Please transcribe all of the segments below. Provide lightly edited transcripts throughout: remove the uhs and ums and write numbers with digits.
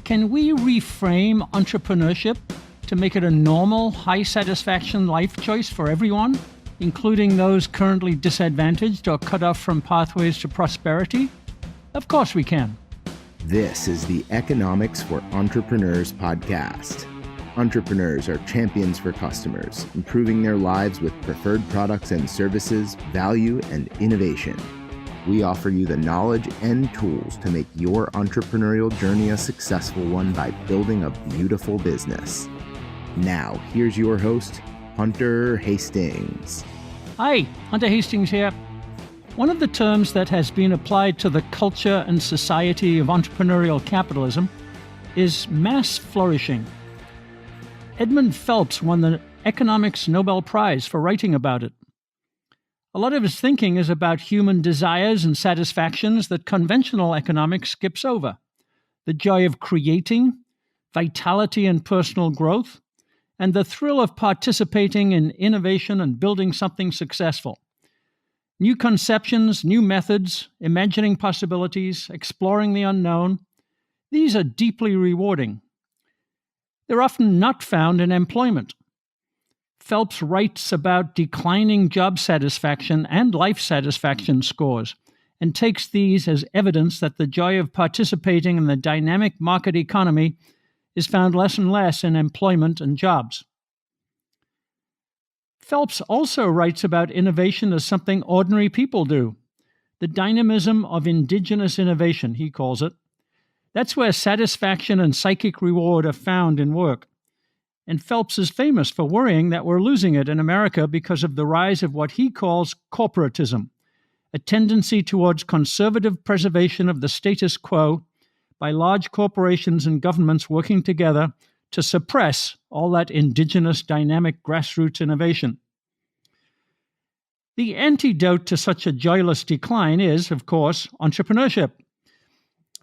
Can we reframe entrepreneurship to make it a normal, high-satisfaction life choice for everyone, including those currently disadvantaged or cut off from pathways to prosperity? Of course we can. This is the Economics for Entrepreneurs podcast. Entrepreneurs are champions for customers, improving their lives with preferred products and services, value, and innovation. We offer you the knowledge and tools to make your entrepreneurial journey a successful one by building a beautiful business. Now, here's your host, Hunter Hastings. Hi, Hunter Hastings here. One of the terms that has been applied to the culture and society of entrepreneurial capitalism is mass flourishing. Edmund Phelps won the Economics Nobel Prize for writing about it. A lot of his thinking is about human desires and satisfactions that conventional economics skips over. The joy of creating, vitality and personal growth, and the thrill of participating in innovation and building something successful. New conceptions, new methods, imagining possibilities, exploring the unknown, these are deeply rewarding. They're often not found in employment. Phelps writes about declining job satisfaction and life satisfaction scores and takes these as evidence that the joy of participating in the dynamic market economy is found less and less in employment and jobs. Phelps also writes about innovation as something ordinary people do. The dynamism of indigenous innovation, he calls it. That's where satisfaction and psychic reward are found in work. And Phelps is famous for worrying that we're losing it in America because of the rise of what he calls corporatism, a tendency towards conservative preservation of the status quo by large corporations and governments working together to suppress all that indigenous dynamic grassroots innovation. The antidote to such a joyless decline is, of course, entrepreneurship.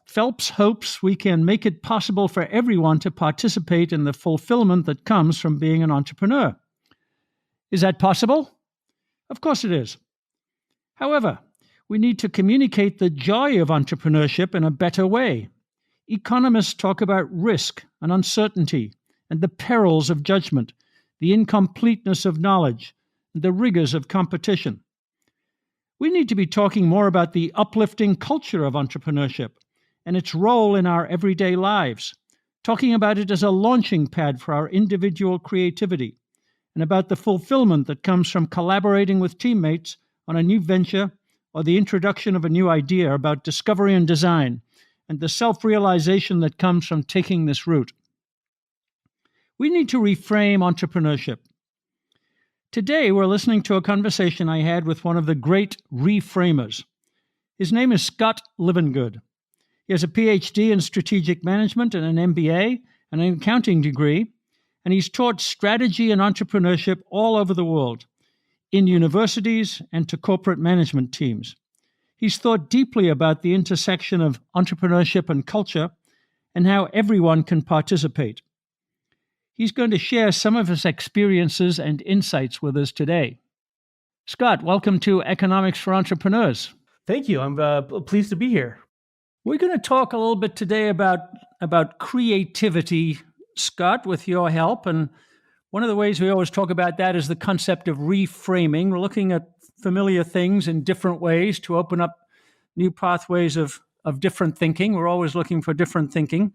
Phelps hopes we can make it possible for everyone to participate in the fulfillment that comes from being an entrepreneur. Is that possible? Of course it is. However, we need to communicate the joy of entrepreneurship in a better way. Economists talk about risk and uncertainty and the perils of judgment, the incompleteness of knowledge, and the rigors of competition. We need to be talking more about the uplifting culture of entrepreneurship and its role in our everyday lives, talking about it as a launching pad for our individual creativity, and about the fulfillment that comes from collaborating with teammates on a new venture or the introduction of a new idea about discovery and design, and the self-realization that comes from taking this route. We need to reframe entrepreneurship. Today, we're listening to a conversation I had with one of the great reframers. His name is Scott Livengood. He has a PhD in strategic management and an MBA and an accounting degree, and he's taught strategy and entrepreneurship all over the world, in universities and to corporate management teams. He's thought deeply about the intersection of entrepreneurship and culture and how everyone can participate. He's going to share some of his experiences and insights with us today. Scott, welcome to Economics for Entrepreneurs. Thank you. I'm pleased to be here. We're going to talk a little bit today about creativity, Scott, with your help. And one of the ways we always talk about that is the concept of reframing. We're looking at familiar things in different ways to open up new pathways of different thinking. We're always looking for different thinking.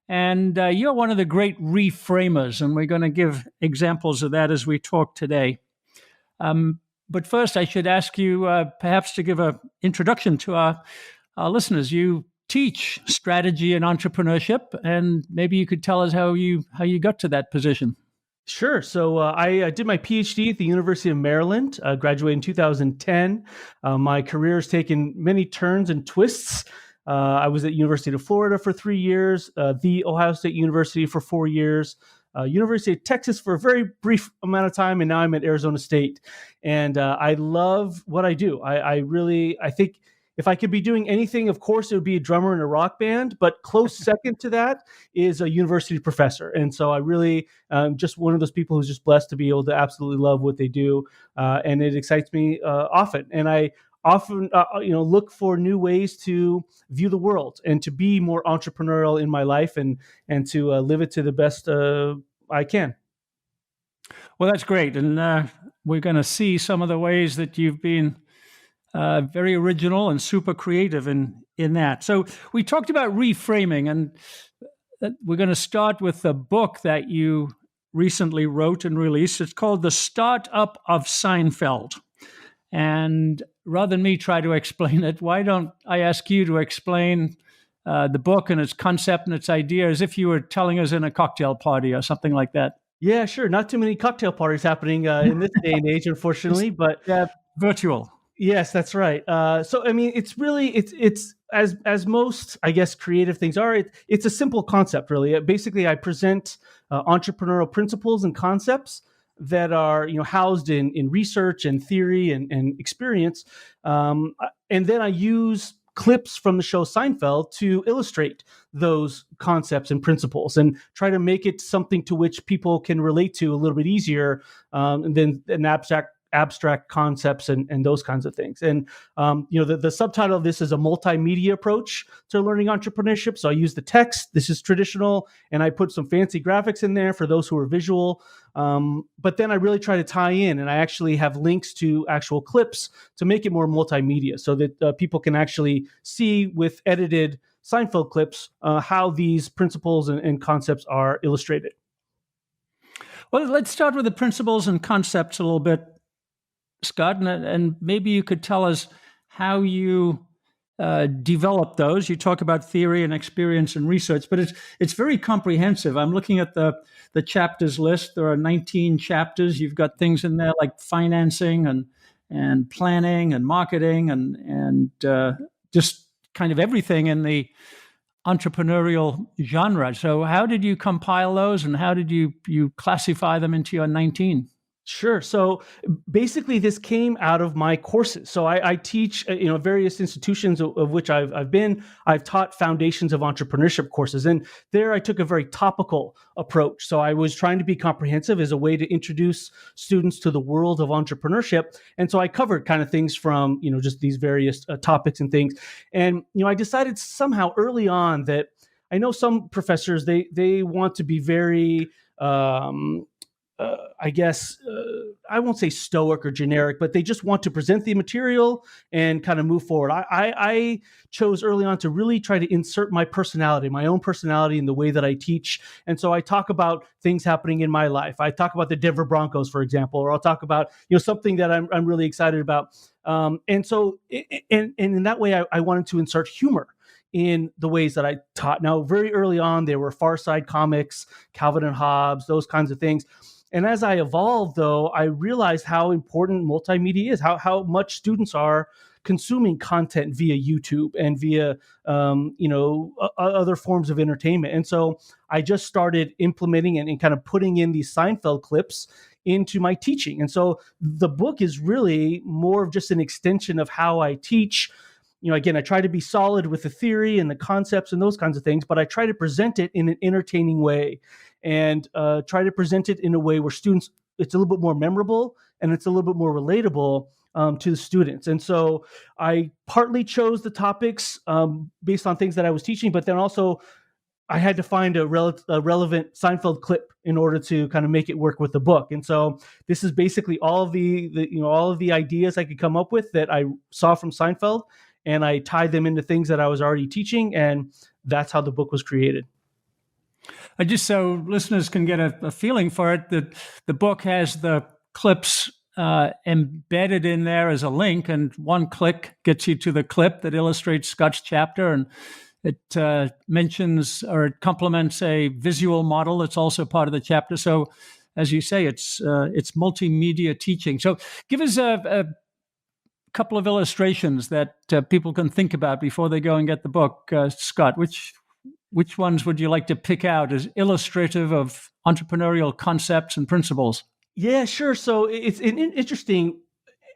And you're one of the great reframers, and we're going to give examples of that as we talk today. But first, I should ask you perhaps to give an introduction to our listeners. You teach strategy and entrepreneurship, and maybe you could tell us how you got to that position. Sure. So I did my PhD at the University of Maryland, graduated in 2010. My career has taken many turns and twists. I was at University of Florida for 3 years, the Ohio State University for 4 years, University of Texas for a very brief amount of time, and now I'm at Arizona State. And I love what I do. I think if I could be doing anything, of course, it would be a drummer in a rock band, but close second to that is a university professor. And so I really just one of those people who's just blessed to be able to absolutely love what they do. And it excites me often. And I often look for new ways to view the world and to be more entrepreneurial in my life and to live it to the best I can. Well, that's great. And we're going to see some of the ways that you've been very original and super creative in that. So we talked about reframing, and we're going to start with the book that you recently wrote and released. It's called The Startup of Seinfeld. And rather than me try to explain it, why don't I ask you to explain the book and its concept and its idea as if you were telling us in a cocktail party or something like that? Yeah, sure. Not too many cocktail parties happening in this day and age, unfortunately, but virtual. Yes, that's right. So, I mean, it's really it's as most, I guess, creative things are. It's a simple concept, really. Basically, I present entrepreneurial principles and concepts that are housed in research and theory and experience, and then I use clips from the show Seinfeld to illustrate those concepts and principles and try to make it something to which people can relate to a little bit easier than an abstract concepts and those kinds of things. And the subtitle of this is a multimedia approach to learning entrepreneurship. So I use the text. This is traditional, and I put some fancy graphics in there for those who are visual. But then I really try to tie in, and I actually have links to actual clips to make it more multimedia, so that people can actually see with edited Seinfeld clips how these principles and concepts are illustrated. Well, let's start with the principles and concepts a little bit, Scott, and maybe you could tell us how you develop those. You talk about theory and experience and research, but it's very comprehensive. I'm looking at the chapters list. There are 19 chapters. You've got things in there like financing and planning and marketing and just kind of everything in the entrepreneurial genre. So how did you compile those, and how did you classify them into your 19? Sure. So basically, this came out of my courses. So I teach, various institutions of which I've been. I've taught foundations of entrepreneurship courses, and there I took a very topical approach. So I was trying to be comprehensive as a way to introduce students to the world of entrepreneurship. And so I covered kind of things from just these various topics and things. And I decided somehow early on that I know some professors they want to be very I guess I won't say stoic or generic, but they just want to present the material and kind of move forward. I chose early on to really try to insert my personality, my own personality in the way that I teach. And so I talk about things happening in my life. I talk about the Denver Broncos, for example, or I'll talk about something that I'm really excited about. And so in that way, I wanted to insert humor in the ways that I taught. Now, very early on, there were Far Side comics, Calvin and Hobbes, those kinds of things. And as I evolved, though, I realized how important multimedia is, how much students are consuming content via YouTube and via, other forms of entertainment. And so I just started implementing and kind of putting in these Seinfeld clips into my teaching. And so the book is really more of just an extension of how I teach. Again, I try to be solid with the theory and the concepts and those kinds of things, but I try to present it in an entertaining way and try to present it in a way where students, it's a little bit more memorable and it's a little bit more relatable to the students. And so I partly chose the topics based on things that I was teaching, but then also I had to find a relevant Seinfeld clip in order to kind of make it work with the book. And so this is basically all of the ideas I could come up with that I saw from Seinfeld, and I tied them into things that I was already teaching, and that's how the book was created. Just so listeners can get a feeling for it, that the book has the clips embedded in there as a link, and one click gets you to the clip that illustrates Scott's chapter, and it mentions or it complements a visual model that's also part of the chapter. So, as you say, it's multimedia teaching. So, give us a couple of illustrations that people can think about before they go and get the book. Scott, which ones would you like to pick out as illustrative of entrepreneurial concepts and principles? Yeah, sure. So it's interesting,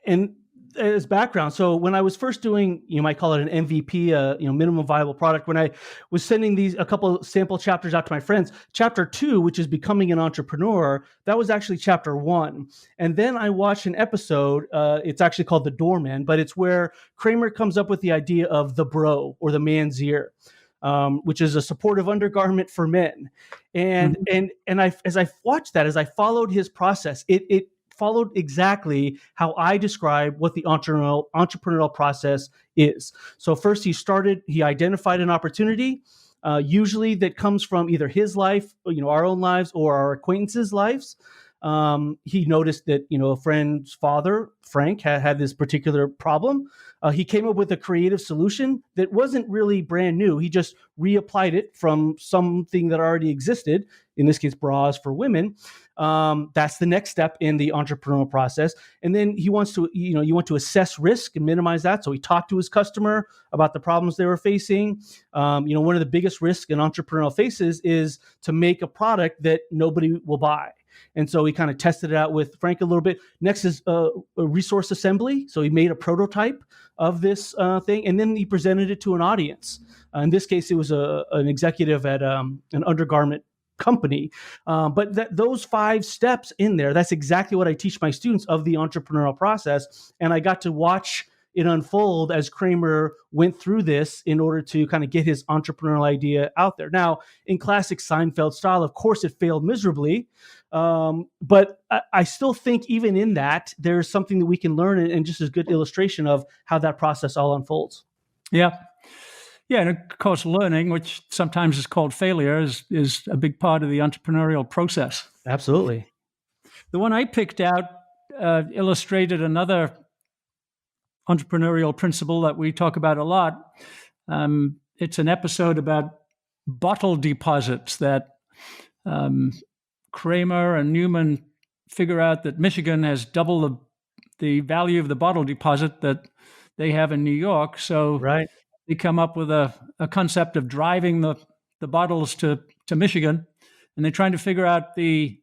and as background, so when I was first doing, you might call it an MVP, minimum viable product, when I was sending a couple of sample chapters out to my friends, chapter 2, which is becoming an entrepreneur, that was actually chapter 1. And then I watched an episode, it's actually called The Doorman, but it's where Kramer comes up with the idea of the bro, or the man's ear, which is a supportive undergarment for men. And as I watched that, as I followed his process, it followed exactly how I describe what the entrepreneurial process is. So first he identified an opportunity, usually that comes from either his life, our own lives, or our acquaintances' lives. He noticed that, a friend's father, Frank, had this particular problem. He came up with a creative solution that wasn't really brand new. He just reapplied it from something that already existed, in this case, bras for women. That's the next step in the entrepreneurial process. And then you want to assess risk and minimize that. So he talked to his customer about the problems they were facing. One of the biggest risks an entrepreneurial faces is to make a product that nobody will buy. And so he kind of tested it out with Frank a little bit. Next is a resource assembly. So he made a prototype of this thing, and then he presented it to an audience. In this case, it was an executive at an undergarment company. But those 5 steps in there, that's exactly what I teach my students of the entrepreneurial process. And I got to watch it unfold as Kramer went through this in order to kind of get his entrepreneurial idea out there. Now, in classic Seinfeld style, of course, it failed miserably. But I still think even in that, there's something that we can learn, and just a good illustration of how that process all unfolds. Yeah. Yeah, and of course, learning, which sometimes is called failure, is a big part of the entrepreneurial process. Absolutely. The one I picked out illustrated another entrepreneurial principle that we talk about a lot. It's an episode about bottle deposits that Kramer and Newman figure out that Michigan has double the value of the bottle deposit that they have in New York. So right. They come up with a concept of driving the bottles to Michigan, and they're trying to figure out the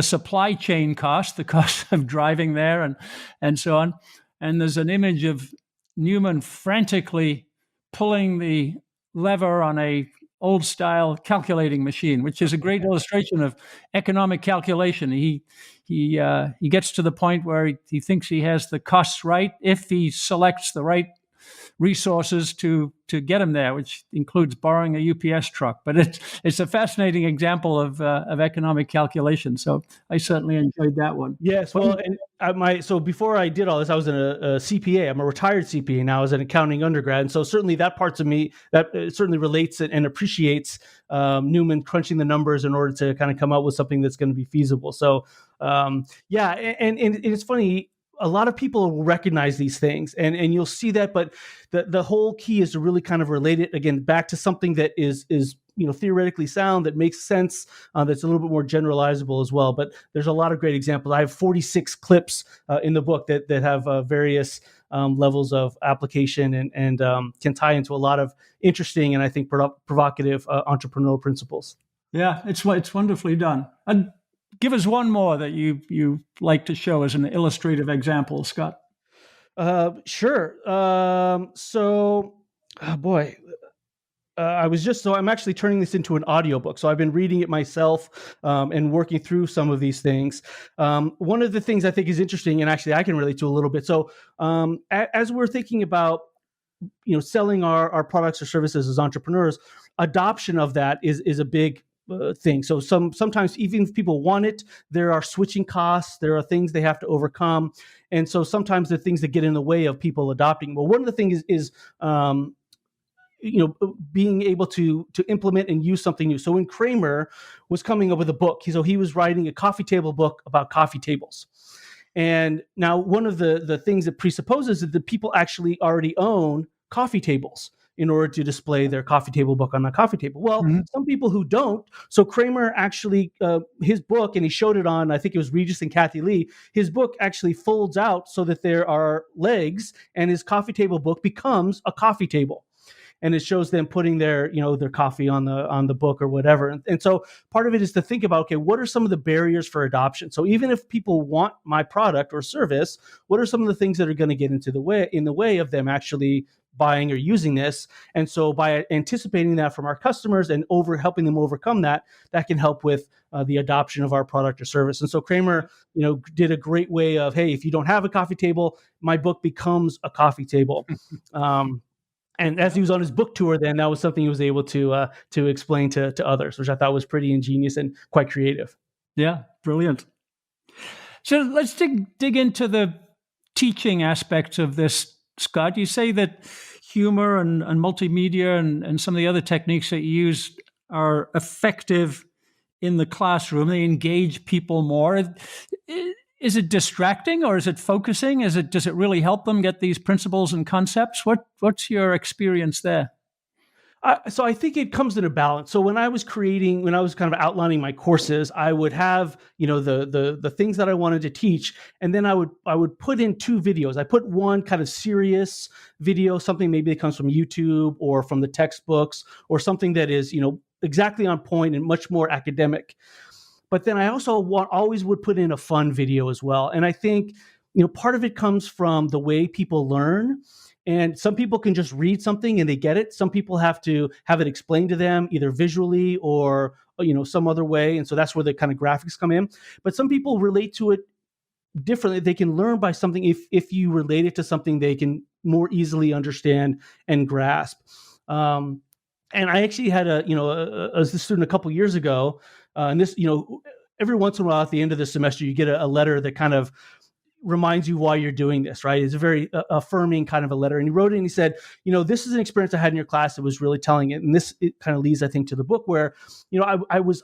supply chain cost, the cost of driving there and so on. And there's an image of Newman frantically pulling the lever on a old style calculating machine, which is a great illustration of economic calculation. He gets to the point where he thinks he has the costs right if he selects the right resources to get him there, which includes borrowing a UPS truck. But it's a fascinating example of economic calculation. So I certainly enjoyed that one. Yes, well, and so before I did all this, I was a CPA. I'm a retired CPA now as an accounting undergrad, and so certainly that parts of me that certainly relates and appreciates Newman crunching the numbers in order to kind of come up with something that's going to be feasible. So yeah, and it's funny. A lot of people will recognize these things, and you'll see that, but the whole key is to really kind of relate it again back to something that is theoretically sound, that makes sense, that's a little bit more generalizable as well. But there's a lot of great examples. I have 46 clips in the book that have various levels of application and can tie into a lot of interesting and I think provocative entrepreneurial principles. Yeah, it's wonderfully done. And give us one more that you like to show as an illustrative example, Scott. Sure. I'm actually turning this into an audiobook. So I've been reading it myself and working through some of these things. One of the things I think is interesting, and actually I can relate to a little bit. So as we're thinking about selling our products or services as entrepreneurs, adoption of that is a big thing. So sometimes even if people want it, there are switching costs, there are things they have to overcome. And so sometimes there are things that get in the way of people adopting. Well, one of the things is being able to implement and use something new. So when Kramer was coming up with a book, he was writing a coffee table book about coffee tables. And now one of the things that presupposes that the people actually already own coffee tables in order to display their coffee table book on a coffee table. Well, some people who don't. So Kramer actually, his book, and he showed it on, I think it was Regis and Kathy Lee, his book actually folds out so that there are legs, and his coffee table book becomes a coffee table. and it shows them putting their, their coffee on the book or whatever. And so part of it is to think about, okay, what are some of the barriers for adoption? So even if people want my product or service, what are some of the things that are going to get in the way of them actually buying or using this? And so by anticipating that from our customers and helping them overcome that can help with the adoption of our product or service. And so Kramer, did a great way of, hey, if you don't have a coffee table, my book becomes a coffee table. And as he was on his book tour, then that was something he was able to explain to others, which I thought was pretty ingenious and quite creative. Yeah, brilliant. So let's dig into the teaching aspects of this, Scott. You say that humor and multimedia and some of the other techniques that you use are effective in the classroom. They engage people more. Is it distracting or is it focusing? Does it really help them get these principles and concepts? What's your experience there? So I think it comes in a balance. So when I was kind of outlining my courses, I would have, the things that I wanted to teach, and then I would put in two videos. I put one kind of serious video, something maybe that comes from YouTube or from the textbooks, or something that is, exactly on point and much more academic. But then I also always would put in a fun video as well. And I think, part of it comes from the way people learn. And some people can just read something and they get it. Some people have to have it explained to them either visually or, some other way. And so that's where the kind of graphics come in. But some people relate to it differently. They can learn by something if you relate it to something they can more easily understand and grasp. And I actually had a student a couple years ago, and this, every once in a while at the end of the semester, you get a letter that kind of reminds you why you're doing this, right? It's a very affirming kind of a letter. And he wrote it and he said, this is an experience I had in your class that was really telling it. And it kind of leads, I think, to the book where, I was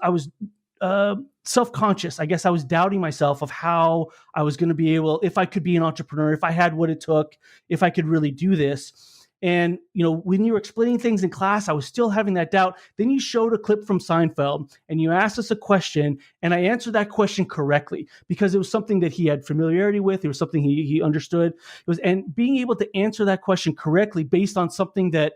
self-conscious. I guess I was doubting myself of how I was going to be able, if I could be an entrepreneur, if I had what it took, if I could really do this. And, when you were explaining things in class, I was still having that doubt. Then you showed a clip from Seinfeld and you asked us a question, and I answered that question correctly because it was something that he had familiarity with. It was something he understood. And being able to answer that question correctly based on something that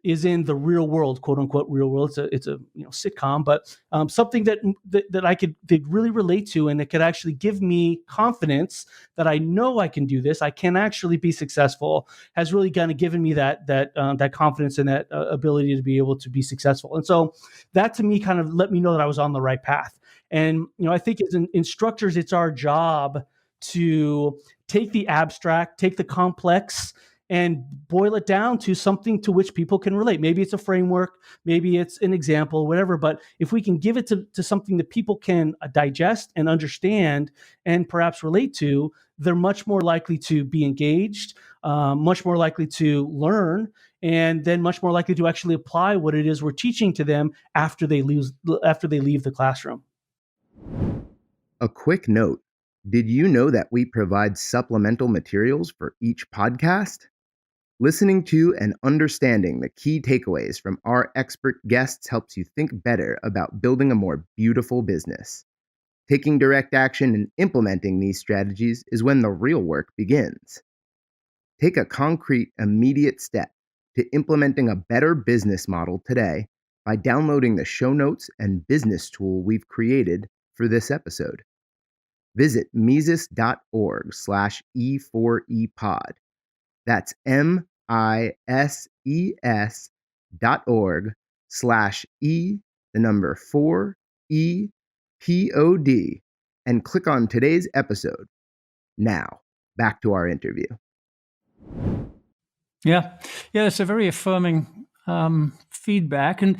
is in the real world, quote unquote, real world. It's a sitcom, but something that I could really relate to, and it could actually give me confidence that I know I can do this. I can actually be successful. Has really kind of given me that confidence and that ability to be able to be successful. And so that to me kind of let me know that I was on the right path. And I think as instructors, it's our job to take the abstract, take the complex, and boil it down to something to which people can relate. Maybe it's a framework, maybe it's an example, whatever. But if we can give it to something that people can digest and understand and perhaps relate to, they're much more likely to be engaged, much more likely to learn, and then much more likely to actually apply what it is we're teaching to them after they leave the classroom. A quick note. Did you know that we provide supplemental materials for each podcast? Listening to and understanding the key takeaways from our expert guests helps you think better about building a more beautiful business. Taking direct action and implementing these strategies is when the real work begins. Take a concrete, immediate step to implementing a better business model today by downloading the show notes and business tool we've created for this episode. Visit Mises.org/E4EPod. That's MISES.org/E4EPOD and click on today's episode. Now, back to our interview. Yeah, it's a very affirming feedback. And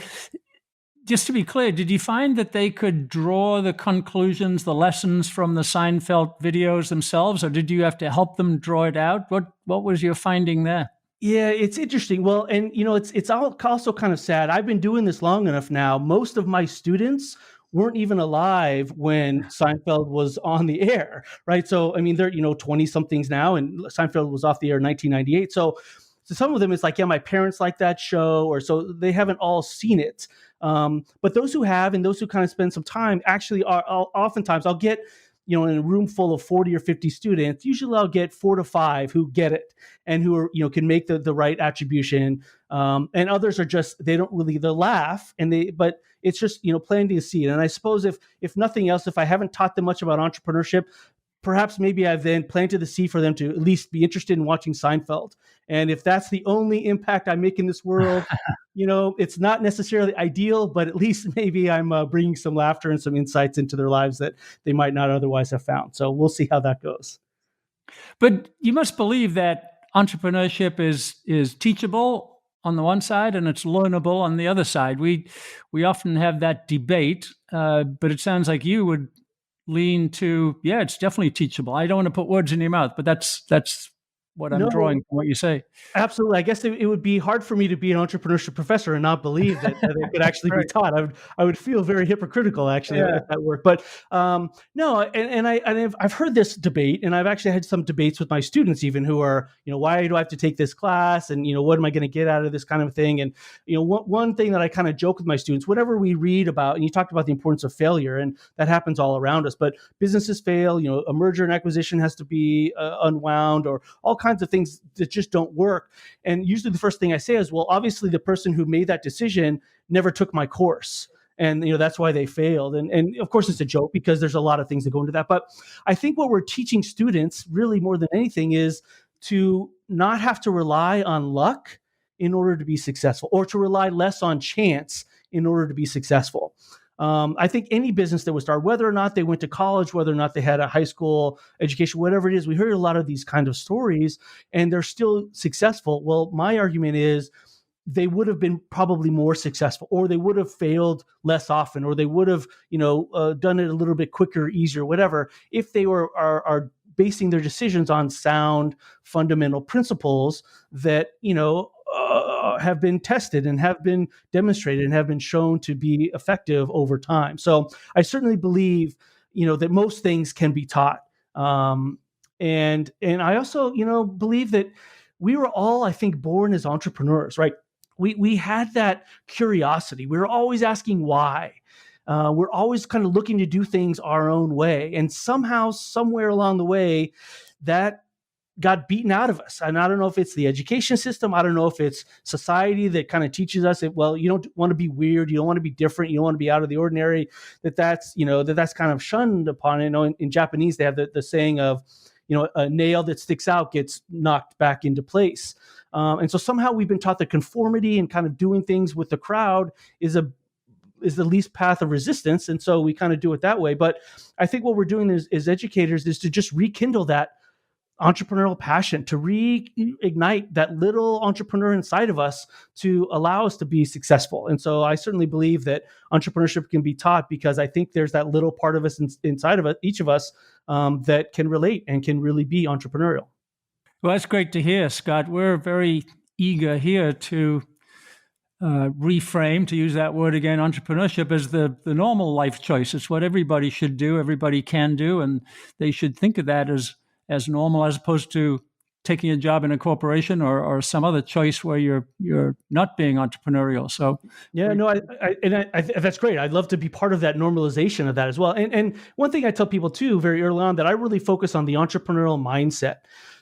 just to be clear, did you find that they could draw the conclusions, the lessons from the Seinfeld videos themselves, or did you have to help them draw it out? What was your finding there? Yeah, it's interesting. Well, and it's also kind of sad. I've been doing this long enough now. Most of my students weren't even alive when Seinfeld was on the air, right? So, I mean, they're 20 somethings now, and Seinfeld was off the air in 1998. So some of them, it's like, yeah, my parents like that show, or so they haven't all seen it. But those who have, and those who kind of spend some time, actually are oftentimes I'll get in a room full of 40 or 50 students, usually I'll get 4 to 5 who get it and who are, can make the right attribution. And others are just, they don't really, they laugh but it's just, planting a seed. And I suppose if nothing else, if I haven't taught them much about entrepreneurship, perhaps maybe I've then planted the seed for them to at least be interested in watching Seinfeld. And if that's the only impact I make in this world, it's not necessarily ideal, but at least maybe I'm bringing some laughter and some insights into their lives that they might not otherwise have found. So we'll see how that goes. But you must believe that entrepreneurship is teachable on the one side and it's learnable on the other side. We often have that debate, but it sounds like you would lean to, yeah, it's definitely teachable. I don't want to put words in your mouth, but that's what I'm drawing from what you say. Absolutely. I guess it would be hard for me to be an entrepreneurship professor and not believe that it could actually be taught. I would feel very hypocritical actually at that work. But no, and I've heard this debate, and I've actually had some debates with my students even who are, why do I have to take this class? And, what am I going to get out of this kind of thing? And, one thing that I kind of joke with my students, whatever we read about, and you talked about the importance of failure, and that happens all around us, but businesses fail, a merger and acquisition has to be unwound, or all kinds of things that just don't work. And usually the first thing I say is, well, obviously the person who made that decision never took my course. And, that's why they failed. And of course it's a joke because there's a lot of things that go into that. But I think what we're teaching students really more than anything is to not have to rely on luck in order to be successful, or to rely less on chance in order to be successful. I think any business that would start, whether or not they went to college, whether or not they had a high school education, whatever it is, we heard a lot of these kind of stories and they're still successful. Well, my argument is they would have been probably more successful, or they would have failed less often, or they would have, done it a little bit quicker, easier, whatever, if they are basing their decisions on sound fundamental principles that, have been tested and have been demonstrated and have been shown to be effective over time. So I certainly believe, that most things can be taught. And I also, believe that we were all, I think, born as entrepreneurs, right? We had that curiosity. We were always asking why. We're always kind of looking to do things our own way. And somehow, somewhere along the way, that got beaten out of us. And I don't know if it's the education system. I don't know if it's society that kind of teaches us that, well, you don't want to be weird. You don't want to be different. You don't want to be out of the ordinary, that's kind of shunned upon. In Japanese, they have the saying of, a nail that sticks out gets knocked back into place. And so somehow we've been taught that conformity and kind of doing things with the crowd is the least path of resistance. And so we kind of do it that way. But I think what we're doing as educators is to just rekindle that entrepreneurial passion, to reignite that little entrepreneur inside of us to allow us to be successful. And so I certainly believe that entrepreneurship can be taught, because I think there's that little part of us inside of each of us that can relate and can really be entrepreneurial. Well, that's great to hear, Scott. We're very eager here to reframe, to use that word again, entrepreneurship as the normal life choice. It's what everybody should do, everybody can do, and they should think of that as normal, as opposed to taking a job in a corporation or some other choice where you're not being entrepreneurial. So yeah, no, I that's great. I'd love to be part of that normalization of that as well. And one thing I tell people too, very early on, that I really focus on the entrepreneurial mindset.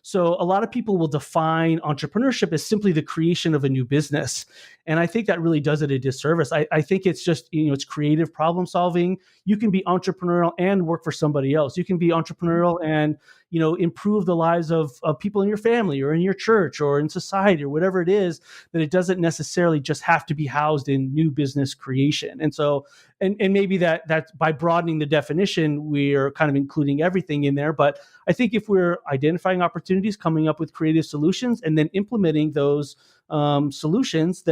So a lot of people will define entrepreneurship as simply the creation of a new business. And I think that really does it a disservice. I think it's just, it's creative problem solving. You can be entrepreneurial and work for somebody else. You can be entrepreneurial and, improve the lives of people in your family or in your church or in society or whatever it is, that it doesn't necessarily just have to be housed in new business creation. And so, and maybe that by broadening the definition, we're kind of including everything in there. But I think if we're identifying opportunities, coming up with creative solutions, and then implementing those solutions,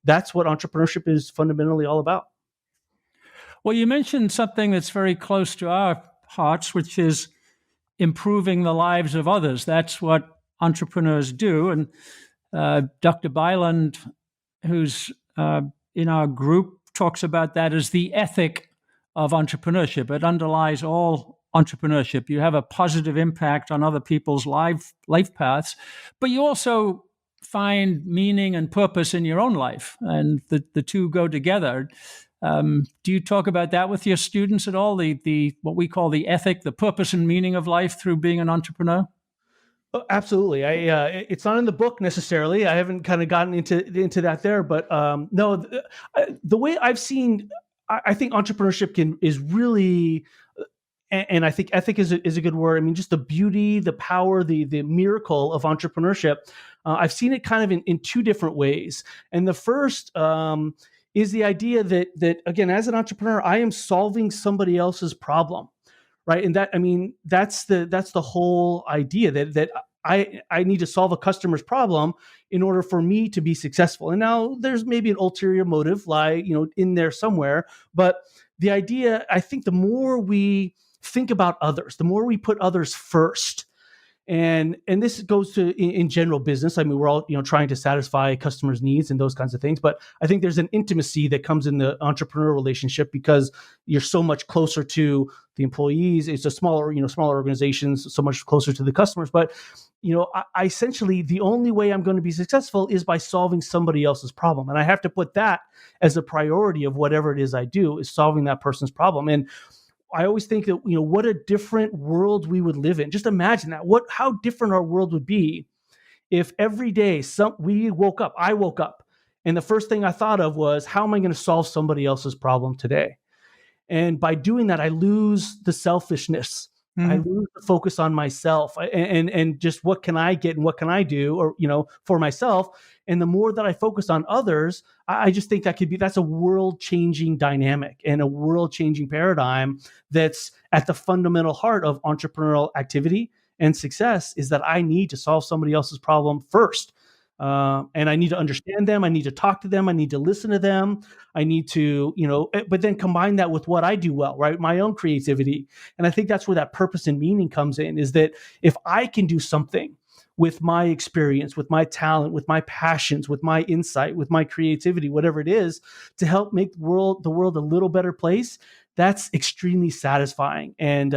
that's what entrepreneurship is fundamentally all about. Well, you mentioned something that's very close to our hearts, which is improving the lives of others. That's what entrepreneurs do. And Dr. Byland, who's in our group, talks about that as the ethic of entrepreneurship. It underlies all entrepreneurship. You have a positive impact on other people's life paths, but you also find meaning and purpose in your own life, and the two go together. Do you talk about that with your students at all? The what we call the ethic, the purpose and meaning of life through being an entrepreneur? Oh, absolutely. It's not in the book necessarily. I haven't kind of gotten into that there, but no, the way I've seen, I think entrepreneurship is really, and I think ethic is a good word. I mean, just the beauty, the power, the miracle of entrepreneurship. I've seen it kind of in two different ways. And the first is the idea that again, as an entrepreneur, I am solving somebody else's problem. Right. And that's the whole idea that I need to solve a customer's problem in order for me to be successful. And now there's maybe an ulterior motive in there somewhere. But the idea, I think the more we think about others, the more we put others first. And this goes to in general business. I mean, we're all trying to satisfy customers' needs and those kinds of things. But I think there's an intimacy that comes in the entrepreneur relationship because you're so much closer to the employees. It's a smaller organizations, so much closer to the customers. But I essentially the only way I'm going to be successful is by solving somebody else's problem, and I have to put that as a priority of whatever it is I do is solving that person's problem. And I always think that, what a different world we would live in. Just imagine that. How different our world would be if every day I woke up, and the first thing I thought of was, how am I going to solve somebody else's problem today? And by doing that, I lose the selfishness. I lose the focus on myself and just what can I get and what can I do or, for myself. And the more that I focus on others, I just think that's a world changing dynamic and a world changing paradigm that's at the fundamental heart of entrepreneurial activity and success is that I need to solve somebody else's problem first. And I need to understand them. I need to talk to them. I need to listen to them. I need to, but then combine that with what I do well, right? My own creativity. And I think that's where that purpose and meaning comes in, is that if I can do something with my experience, with my talent, with my passions, with my insight, with my creativity, whatever it is, to help make the world a little better place, that's extremely satisfying. And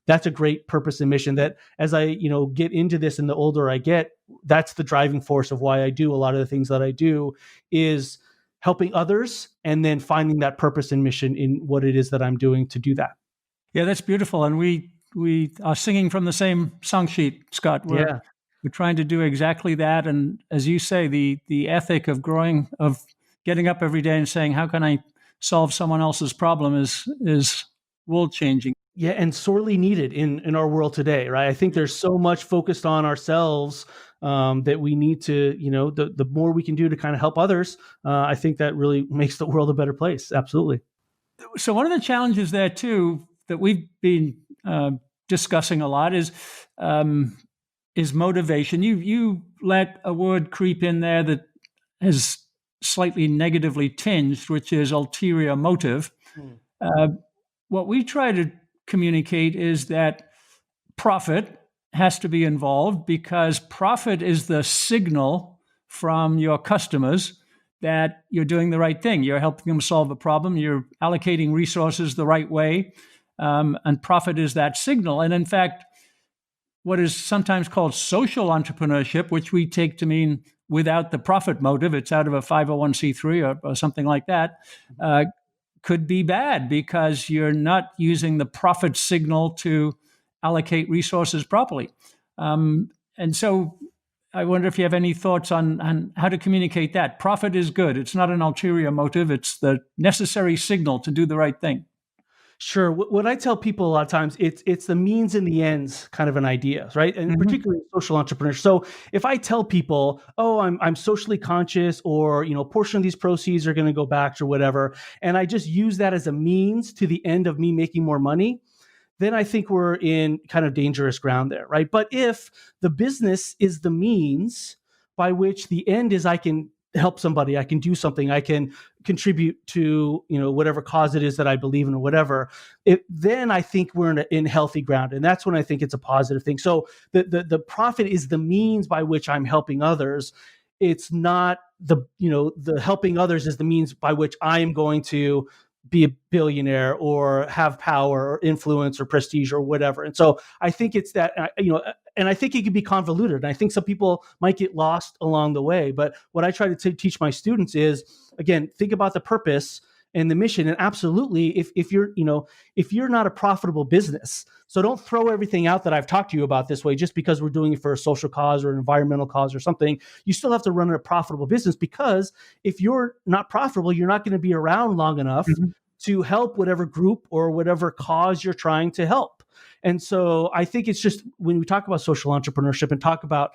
that's a great purpose and mission that as I, get into this and the older I get, that's the driving force of why I do a lot of the things that I do is helping others and then finding that purpose and mission in what it is that I'm doing to do that. Yeah, that's beautiful. And we are singing from the same song sheet, Scott. We're trying to do exactly that. And as you say, the ethic of getting up every day and saying, how can I solve someone else's problem is world changing. Yeah, and sorely needed in our world today, right? I think there's so much focused on ourselves that we need to, the more we can do to kind of help others, I think that really makes the world a better place. Absolutely. So one of the challenges there too that we've been discussing a lot is motivation. You let a word creep in there that has slightly negatively tinged, which is ulterior motive. What we try to communicate is that profit has to be involved because profit is the signal from your customers that you're doing the right thing. You're helping them solve a problem. You're allocating resources the right way. And profit is that signal. And in fact, what is sometimes called social entrepreneurship, which we take to mean without the profit motive, it's out of a 501c3 or something like that, could be bad because you're not using the profit signal to allocate resources properly. And so I wonder if you have any thoughts on how to communicate that. Profit is good. It's not an ulterior motive. It's the necessary signal to do the right thing. Sure. What I tell people a lot of times, it's the means and the ends kind of an idea, right? And particularly social entrepreneurs. So if I tell people, oh, I'm socially conscious, or a portion of these proceeds are going to go back or whatever, and I just use that as a means to the end of me making more money, then I think we're in kind of dangerous ground there, right? But if the business is the means by which the end is I can help somebody, I can do something, I can contribute to whatever cause it is that I believe in or whatever, then I think we're in healthy ground, and that's when I think it's a positive thing. So the profit is the means by which I'm helping others. It's not the helping others is the means by which I am going to be a billionaire or have power or influence or prestige or whatever. And so I think it's that, and I think it can be convoluted. And I think some people might get lost along the way. But what I try to teach my students is, again, think about the purpose and the mission. And absolutely, if you're not a profitable business, so don't throw everything out that I've talked to you about this way just because we're doing it for a social cause or an environmental cause or something. You still have to run a profitable business, because if you're not profitable, you're not going to be around long enough to help whatever group or whatever cause you're trying to help. And so I think it's just, when we talk about social entrepreneurship and talk about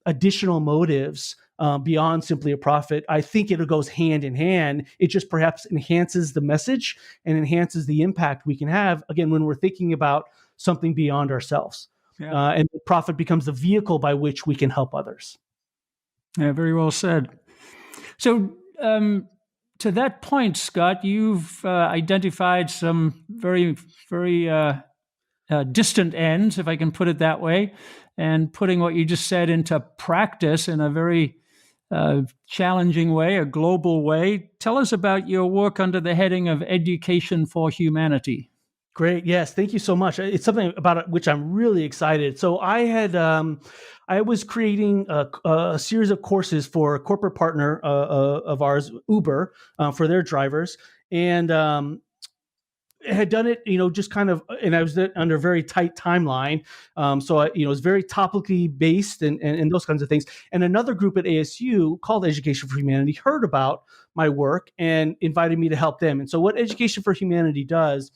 additional motives beyond simply a profit, I think it goes hand in hand. It just perhaps enhances the message and enhances the impact we can have, again, when we're thinking about something beyond ourselves. Yeah. And the profit becomes the vehicle by which we can help others. Yeah, very well said. So to that point, Scott, you've identified some very, very distant ends, if I can put it that way, and putting what you just said into practice in a very challenging way, a global way. Tell us about your work under the heading of Education for Humanity. Great. Yes. Thank you so much. It's something about which I'm really excited. So I was creating a series of courses for a corporate partner of ours, Uber, for their drivers. And had done it, just kind of, and I was under a very tight timeline. So it was very topically based and those kinds of things. And another group at ASU called Education for Humanity heard about my work and invited me to help them. And so what Education for Humanity does,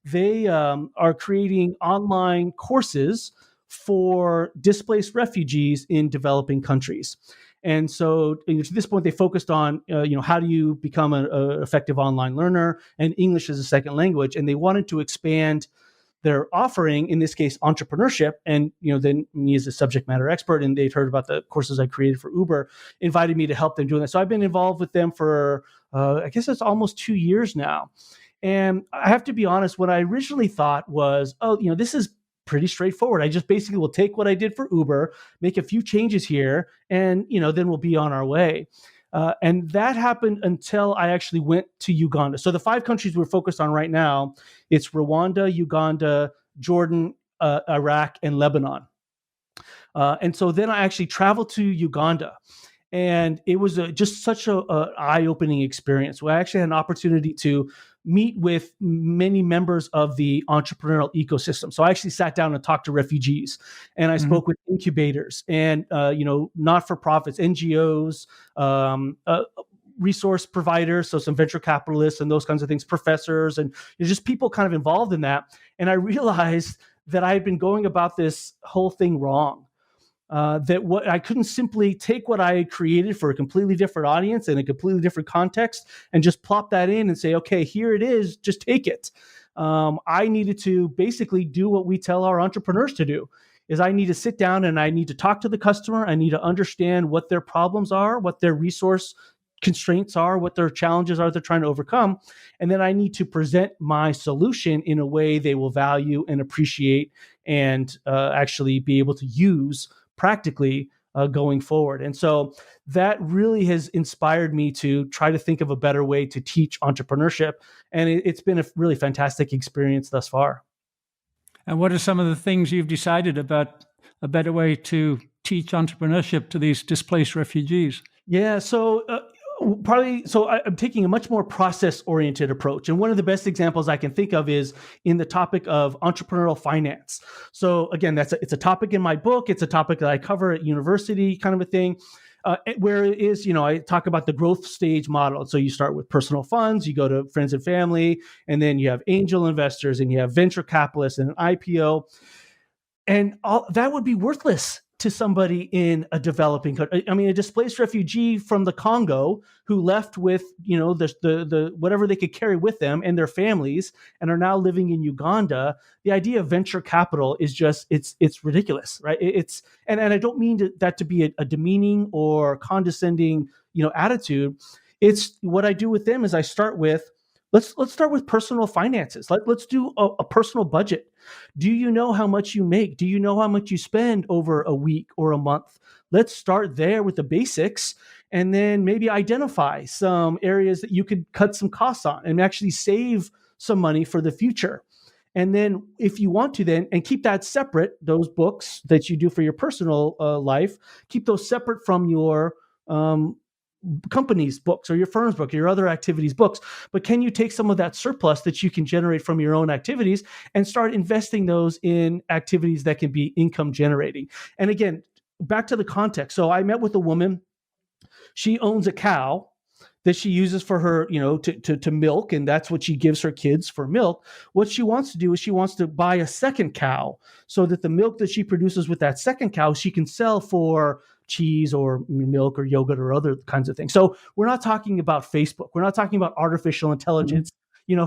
they are creating online courses for displaced refugees in developing countries. And so to this point, they focused on, how do you become an effective online learner and English as a second language. And they wanted to expand their offering, in this case, entrepreneurship. And, then me as a subject matter expert, and they'd heard about the courses I created for Uber, invited me to help them doing that. So I've been involved with them for, I guess it's almost 2 years now. And I have to be honest, what I originally thought was, this is pretty straightforward. I just basically will take what I did for Uber, make a few changes here, and then we'll be on our way. And that happened until I actually went to Uganda. So the 5 countries we're focused on right now, it's Rwanda, Uganda, Jordan, Iraq, and Lebanon. And so then I actually traveled to Uganda. And it was just such a eye-opening experience. I actually had an opportunity to meet with many members of the entrepreneurial ecosystem. So I actually sat down and talked to refugees, and I spoke with incubators and not-for-profits, NGOs, resource providers, so some venture capitalists and those kinds of things, professors, and just people kind of involved in that. And I realized that I had been going about this whole thing wrong. That what I couldn't simply take what I had created for a completely different audience in a completely different context and just plop that in and say, okay, here it is, just take it. I needed to basically do what we tell our entrepreneurs to do, is I need to sit down and I need to talk to the customer. I need to understand what their problems are, what their resource constraints are, what their challenges are they're trying to overcome. And then I need to present my solution in a way they will value and appreciate and actually be able to use practically going forward. And so that really has inspired me to try to think of a better way to teach entrepreneurship. And it's been a really fantastic experience thus far. And what are some of the things you've decided about a better way to teach entrepreneurship to these displaced refugees? Yeah, so I'm taking a much more process-oriented approach. And one of the best examples I can think of is in the topic of entrepreneurial finance. So again, it's a topic in my book. It's a topic that I cover at university, kind of a thing, where it is, I talk about the growth stage model. So you start with personal funds, you go to friends and family, and then you have angel investors, and you have venture capitalists and an IPO. And all that would be worthless to somebody in a developing country. I mean, a displaced refugee from the Congo who left with, the whatever they could carry with them and their families and are now living in Uganda. The idea of venture capital is just, it's ridiculous, right? And I don't mean that to be a demeaning or condescending, attitude. It's what I do with them is I start with, let's start with personal finances. Let's do a personal budget. Do you know how much you make? Do you know how much you spend over a week or a month? Let's start there with the basics. and then maybe identify some areas that you could cut some costs on and actually save some money for the future. And then if you want to then, and keep that separate, those books that you do for your personal life, keep those separate from your company's books or your firm's book, or your other activities books. But can you take some of that surplus that you can generate from your own activities and start investing those in activities that can be income generating? And again, back to the context. So I met with a woman. She owns a cow that she uses for her, to milk, and that's what she gives her kids for milk. What she wants to do is she wants to buy a second cow so that the milk that she produces with that second cow, she can sell for cheese or milk or yogurt or other kinds of things. So we're not talking about Facebook. We're not talking about artificial intelligence,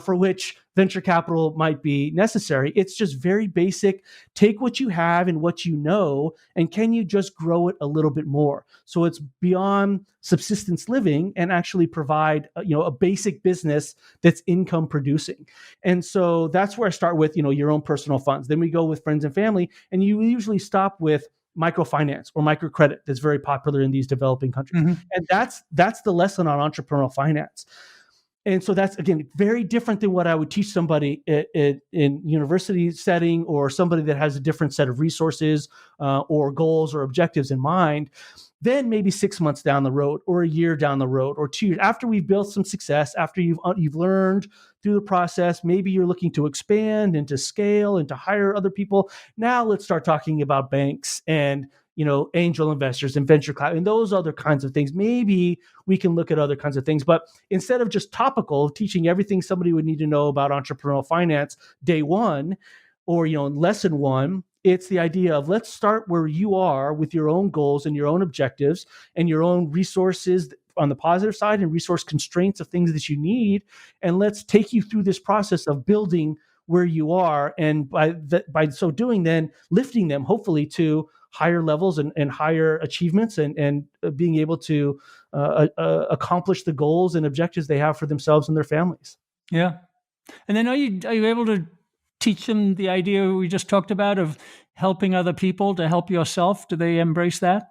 for which venture capital might be necessary. It's just very basic. Take what you have and what you know, and can you just grow it a little bit more? So it's beyond subsistence living and actually provide, a basic business that's income producing. And so that's where I start with, your own personal funds. Then we go with friends and family, and you usually stop with microfinance or microcredit that's very popular in these developing countries. And that's the lesson on entrepreneurial finance. And so that's, again, very different than what I would teach somebody in university setting, or somebody that has a different set of resources or goals or objectives in mind. Then maybe 6 months down the road, or a year down the road, or 2 years, after we've built some success, after you've learned through the process, maybe you're looking to expand and to scale and to hire other people. Now let's start talking about banks and angel investors and venture capital and those other kinds of things. Maybe we can look at other kinds of things. But instead of just topical, teaching everything somebody would need to know about entrepreneurial finance day one, or lesson one, it's the idea of, let's start where you are with your own goals and your own objectives and your own resources on the positive side and resource constraints of things that you need. And let's take you through this process of building where you are. And by so doing, then lifting them hopefully to higher levels and higher achievements, and being able to accomplish the goals and objectives they have for themselves and their families. Yeah. And then are you able to teach them the idea we just talked about of helping other people to help yourself? Do they embrace that?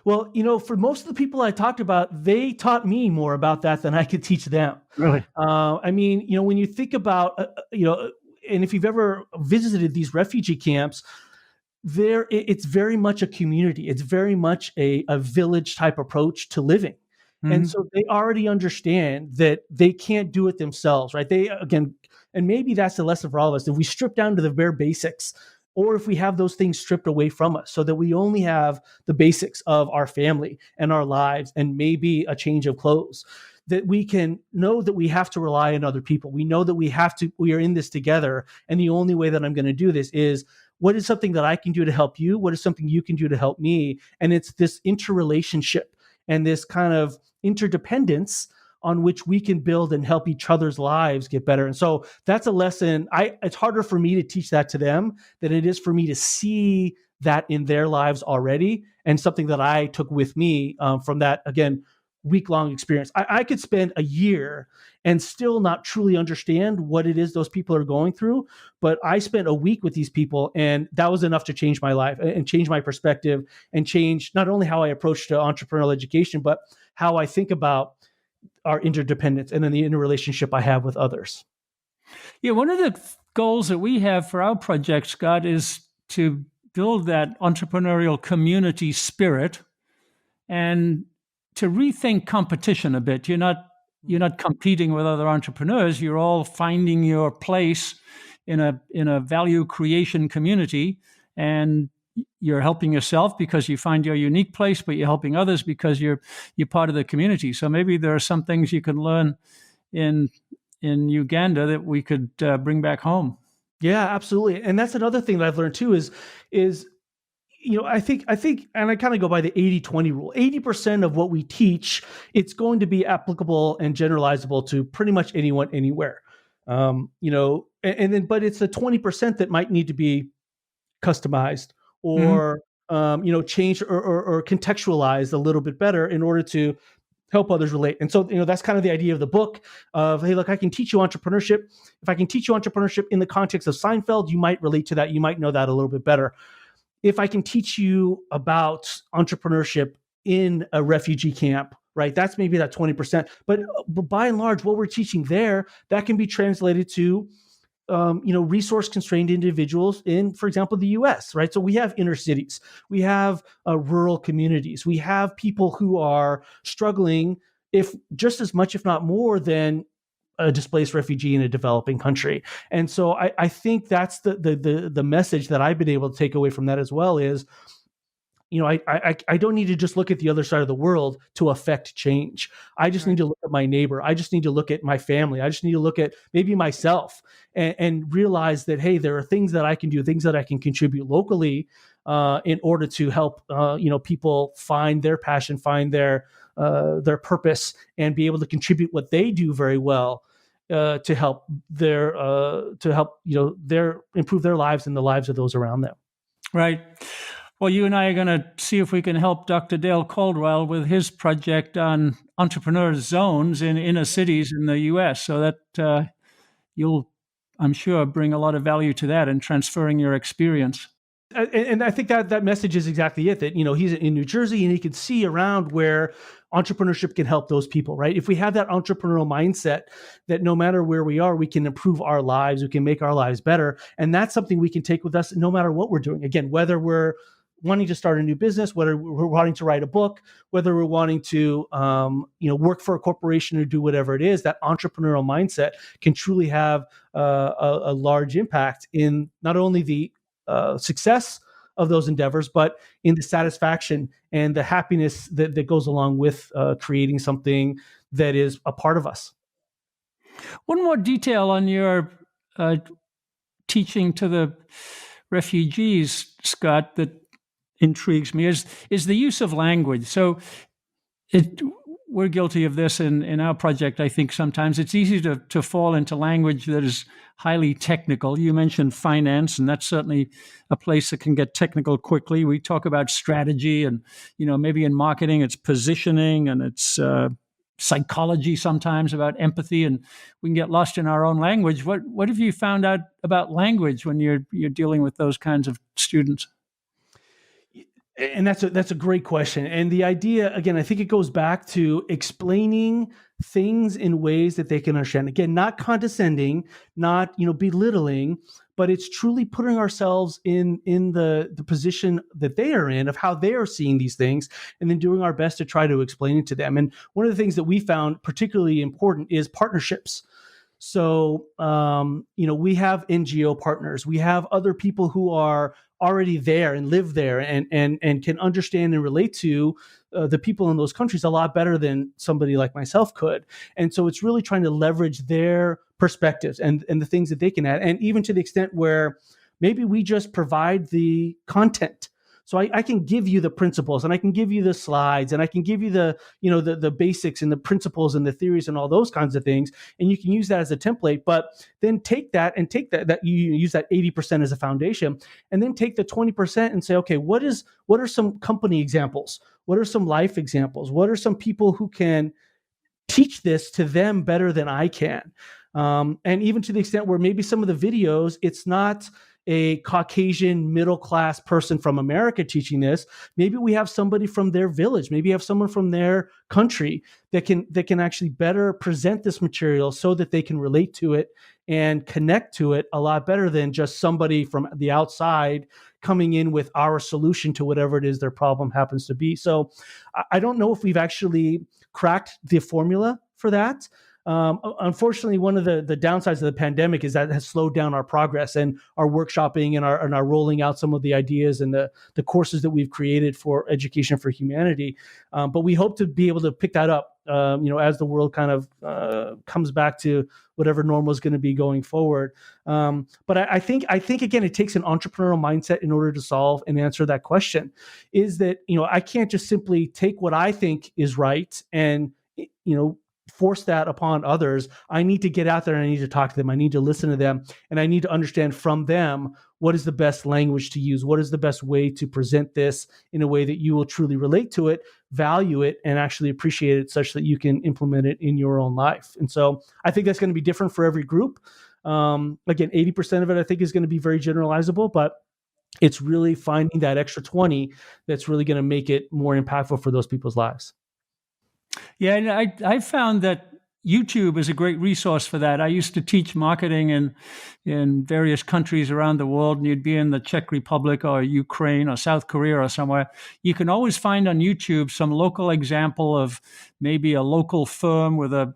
Well, for most of the people I talked about, they taught me more about that than I could teach them. Really? When you think about, and if you've ever visited these refugee camps, it's very much a community. It's very much a village type approach to living. And so they already understand that they can't do it themselves, right? And maybe that's the lesson for all of us. If we strip down to the bare basics, or if we have those things stripped away from us so that we only have the basics of our family and our lives and maybe a change of clothes, that we can know that we have to rely on other people. We know that we are in this together. And the only way that I'm going to do this is, what is something that I can do to help you? What is something you can do to help me? And it's this interrelationship and this kind of interdependence on which we can build and help each other's lives get better. And so that's a lesson. It's harder for me to teach that to them than it is for me to see that in their lives already, and something that I took with me from that, again, week-long experience. I could spend a year and still not truly understand what it is those people are going through, but I spent a week with these people, and that was enough to change my life and change my perspective, and change not only how I approach entrepreneurial education, but how I think about our interdependence and then the interrelationship I have with others. Yeah, one of the goals that we have for our project, Scott, is to build that entrepreneurial community spirit and to rethink competition a bit. You're not competing with other entrepreneurs. You're all finding your place in a value creation community, and you're helping yourself because you find your unique place, but you're helping others because you're part of the community. So maybe there are some things you can learn in Uganda that we could bring back home. Yeah, absolutely. And that's another thing that I've learned too is I think, and I kind of go by the 80-20 rule. 80% of what we teach, it's going to be applicable and generalizable to pretty much anyone, anywhere. But it's the 20% that might need to be customized or, changed or contextualized a little bit better in order to help others relate. And so, that's kind of the idea of the book of, hey, look, I can teach you entrepreneurship. If I can teach you entrepreneurship in the context of Seinfeld, you might relate to that. You might know that a little bit better. If I can teach you about entrepreneurship in a refugee camp right? That's maybe that 20%. But by and large, what we're teaching there, that can be translated to resource constrained individuals in, for example, the US, right? So we have inner cities, we have rural communities, we have people who are struggling, if just as much, if not more, than a displaced refugee in a developing country. And so I think that's the message that I've been able to take away from that as well is, I don't need to just look at the other side of the world to affect change. I just need to look at my neighbor. I just need to look at my family. I just need to look at maybe myself and realize that, hey, there are things that I can do, things that I can contribute locally in order to help, people find their passion, find their purpose, and be able to contribute what they do very well to help improve their lives and the lives of those around them. Right. Well, you and I are going to see if we can help Dr. Dale Caldwell with his project on entrepreneur zones in inner cities in the U.S. So that you'll, I'm sure, bring a lot of value to that and transferring your experience. And I think that message is exactly it, that, he's in New Jersey and he can see around where entrepreneurship can help those people, right? If we have that entrepreneurial mindset that no matter where we are, we can improve our lives, we can make our lives better. And that's something we can take with us no matter what we're doing. Again, whether we're wanting to start a new business, whether we're wanting to write a book, whether we're wanting to, work for a corporation or do whatever it is, that entrepreneurial mindset can truly have a large impact in not only the success of those endeavors, but in the satisfaction and the happiness that goes along with creating something that is a part of us. One more detail on your teaching to the refugees, Scott, that intrigues me is the use of language. So we're guilty of this in our project. I think sometimes it's easy to fall into language that is highly technical. You mentioned finance, and that's certainly a place that can get technical quickly. We talk about strategy, and maybe in marketing it's positioning, and it's psychology sometimes about empathy, and we can get lost in our own language. What have you found out about language when you're dealing with those kinds of students? And that's a great question. And the idea, again, I think it goes back to explaining things in ways that they can understand. Again, not condescending, not belittling, but it's truly putting ourselves in the position that they are in, of how they are seeing these things, and then doing our best to try to explain it to them. And one of the things that we found particularly important is partnerships. So, we have NGO partners. We have other people who are already there and live there and can understand and relate to the people in those countries a lot better than somebody like myself could. And so it's really trying to leverage their perspectives and the things that they can add. And even to the extent where maybe we just provide the content. So I can give you the principles, and I can give you the slides, and I can give you the basics and the principles and the theories and all those kinds of things. And you can use that as a template, but then take that you use that 80% as a foundation, and then take the 20% and say, okay, what are some company examples? What are some life examples? What are some people who can teach this to them better than I can? And even to the extent where maybe some of the videos, it's not a Caucasian middle-class person from America teaching this. Maybe we have somebody from their village. Maybe you have someone from their country that can actually better present this material so that they can relate to it and connect to it a lot better than just somebody from the outside coming in with our solution to whatever it is their problem happens to be. So I don't know if we've actually cracked the formula for that. Unfortunately, one of the downsides of the pandemic is that it has slowed down our progress and our workshopping and our rolling out some of the ideas and the courses that we've created for Education for Humanity. But we hope to be able to pick that up, as the world kind of comes back to whatever normal is going to be going forward. But I think again, it takes an entrepreneurial mindset in order to solve and answer that question. Is that I can't just simply take what I think is right and force that upon others. I need to get out there and I need to talk to them. I need to listen to them, and I need to understand from them what is the best language to use, what is the best way to present this in a way that you will truly relate to it, value it, and actually appreciate it such that you can implement it in your own life. And so I think that's going to be different for every group. Again, 80% of it I think is going to be very generalizable, but it's really finding that extra 20 that's really going to make it more impactful for those people's lives. Yeah, and I found that YouTube is a great resource for that. I used to teach marketing in various countries around the world, and you'd be in the Czech Republic or Ukraine or South Korea or somewhere. You can always find on YouTube some local example of maybe a local firm with a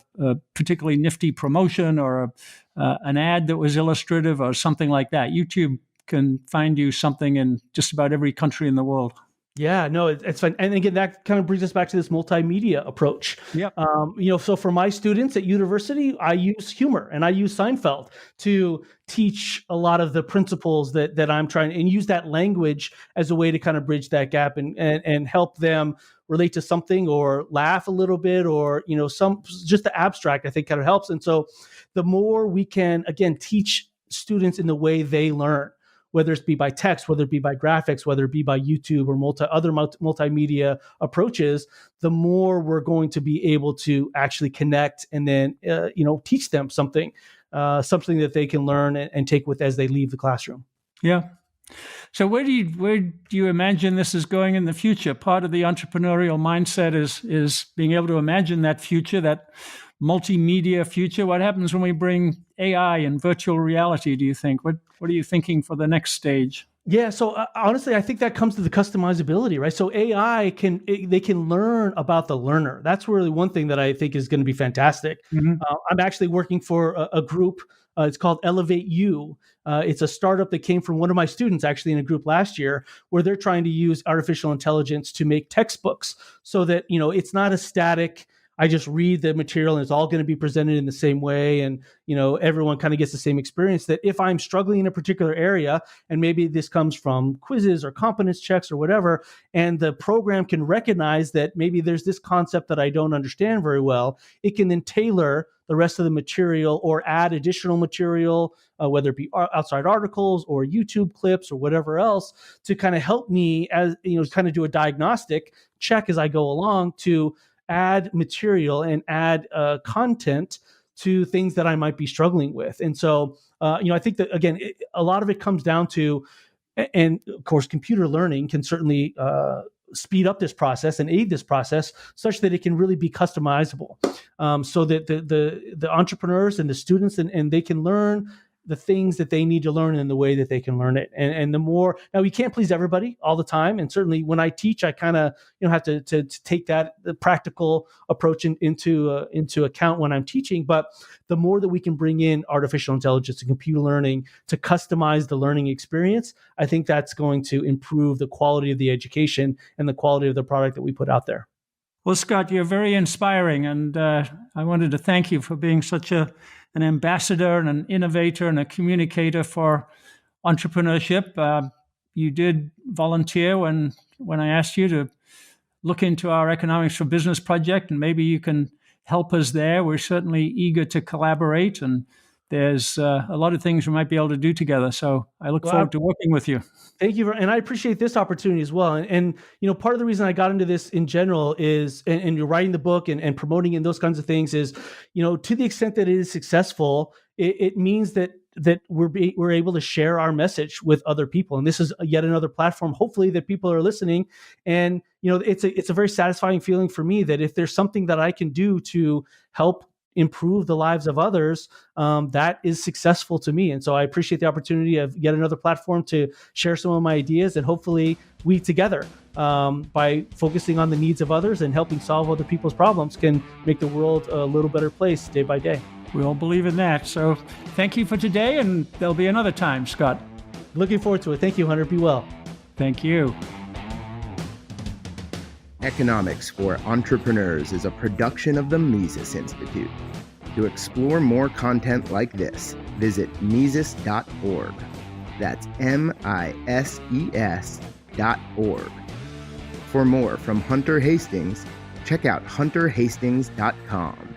particularly nifty promotion or an ad that was illustrative or something like that. YouTube can find you something in just about every country in the world. Yeah, no, it's fun. And again, that kind of brings us back to this multimedia approach. Yep. So for my students at university, I use humor and I use Seinfeld to teach a lot of the principles that I'm trying, and use that language as a way to kind of bridge that gap and help them relate to something or laugh a little bit, or, just the abstract, I think kind of helps. And so the more we can, again, teach students in the way they learn, whether it be by text, whether it be by graphics, whether it be by YouTube or other multimedia approaches, the more we're going to be able to actually connect and then, teach them something that they can learn and take with as they leave the classroom. Yeah. So where do you imagine this is going in the future? Part of the entrepreneurial mindset is being able to imagine that future, that multimedia future. What happens when we bring AI and virtual reality, do you think? What are you thinking for the next stage? Yeah, so honestly, I think that comes to the customizability, right? So AI can learn about the learner. That's really one thing that I think is going to be fantastic. Mm-hmm. I'm actually working for a group. It's called Elevate You. It's a startup that came from one of my students actually in a group last year, where they're trying to use artificial intelligence to make textbooks so that, it's not a static, I just read the material and it's all going to be presented in the same way. And, everyone kind of gets the same experience. That if I'm struggling in a particular area, and maybe this comes from quizzes or competence checks or whatever, and the program can recognize that maybe there's this concept that I don't understand very well, it can then tailor the rest of the material or add additional material, whether it be outside articles or YouTube clips or whatever else, to kind of help me as, kind of do a diagnostic check as I go along to add material and add content to things that I might be struggling with. And so, I think that, again, a lot of it comes down to, and of course, computer learning can certainly speed up this process and aid this process such that it can really be customizable, so that the entrepreneurs and the students and they can learn the things that they need to learn in the way that they can learn it. And the more, now we can't please everybody all the time. And certainly when I teach, I kind of, have to take the practical approach into account when I'm teaching. But the more that we can bring in artificial intelligence and computer learning to customize the learning experience, I think that's going to improve the quality of the education and the quality of the product that we put out there. Well, Scott, you're very inspiring. And I wanted to thank you for being such an ambassador and an innovator and a communicator for entrepreneurship. You did volunteer when I asked you to look into our Economics for Business project, and maybe you can help us there. We're certainly eager to collaborate, and there's a lot of things we might be able to do together. So I look forward to working with you. Thank you. And I appreciate this opportunity as well. And part of the reason I got into this in general is, and you're writing the book and promoting and those kinds of things is, to the extent that it is successful, it means that we're able to share our message with other people. And this is yet another platform, hopefully, that people are listening. And, it's a very satisfying feeling for me that if there's something that I can do to help improve the lives of others, that is successful to me. And so I appreciate the opportunity of yet another platform to share some of my ideas, and hopefully we together, by focusing on the needs of others and helping solve other people's problems, can make the world a little better place day by day. We all believe in that. So thank you for today, and there'll be another time, Scott. Looking forward to it. Thank you, Hunter. Be well. Thank you. Economics for Entrepreneurs is a production of the Mises Institute. To explore more content like this, visit Mises.org. That's MISES.org. For more from Hunter Hastings, check out hunterhastings.com.